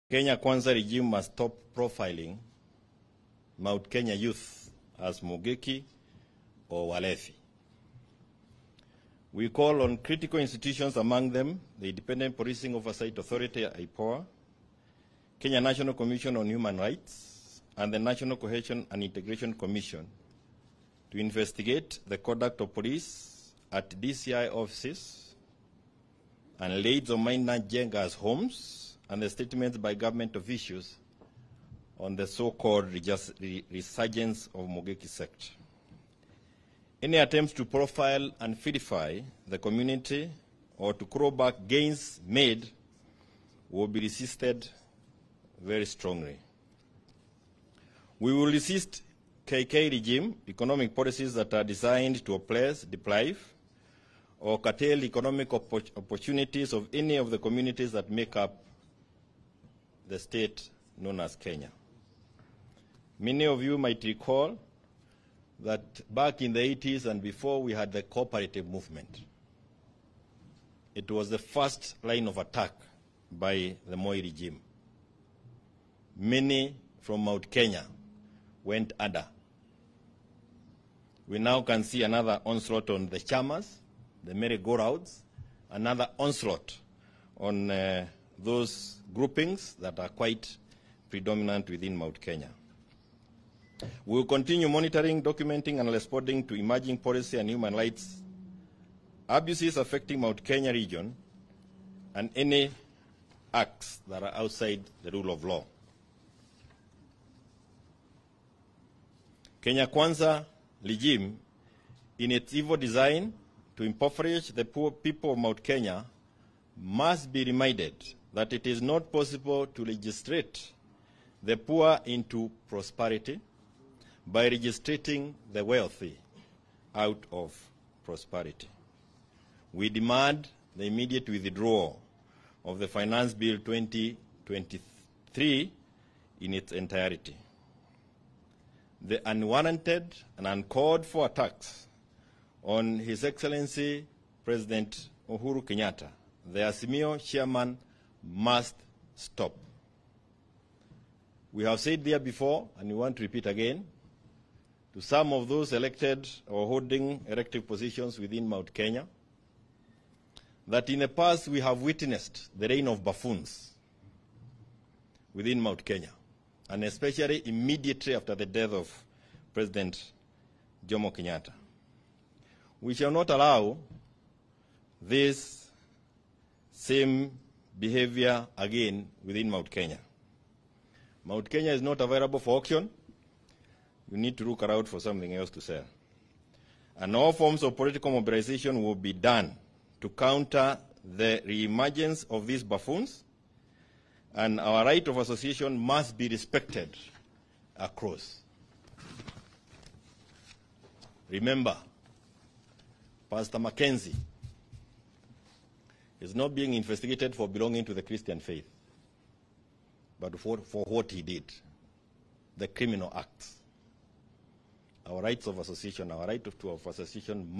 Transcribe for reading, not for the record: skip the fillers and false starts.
Kenya Kwanza regime must stop profiling Mount Kenya youth as Mungiki or walevi. We call on critical institutions, among them the Independent Policing Oversight Authority, IPOA, Kenya National Commission on Human Rights, and the National Cohesion and Integration Commission to investigate the conduct of police at DCI offices and raids on minor Jenga's homes, and the statements by government officials on the so-called resurgence of Mungiki sect. Any attempts to profile and vilify the community or to claw back gains made will be resisted very strongly. We will resist KK regime economic policies that are designed to oppress, deprive, or curtail economic opportunities of any of the communities that make up the state known as Kenya. Many of you might recall that back in the 80s and before, we had the cooperative movement. It was the first line of attack by the Moi regime. Many from Mount Kenya went under. We now can see another onslaught on the chamas, the merry-go-rounds, another onslaught on those groupings that are quite predominant within Mount Kenya. We will continue monitoring, documenting, and responding to emerging policy and human rights abuses affecting Mount Kenya region and any acts that are outside the rule of law. Kenya Kwanza regime, in its evil design to impoverish the poor people of Mount Kenya, must be reminded that it is not possible to legislate the poor into prosperity by registrating the wealthy out of prosperity. We demand the immediate withdrawal of the Finance Bill 2023 in its entirety. The unwarranted and uncalled for attacks on His Excellency President Uhuru Kenyatta, the Azimio chairman, must stop. We have said there before, and we want to repeat again, to some of those elected or holding elective positions within Mount Kenya, that in the past we have witnessed the reign of buffoons within Mount Kenya, and especially immediately after the death of President Jomo Kenyatta. We shall not allow this same behavior again within Mount Kenya. Mount Kenya is not available for auction. You need to look around for something else to sell. And all forms of political mobilization will be done to counter the reemergence of these buffoons, and our right of association must be respected across. Remember, Pastor Mackenzie is not being investigated for belonging to the Christian faith, but for what he did, the criminal acts. Our rights of association, our right of association must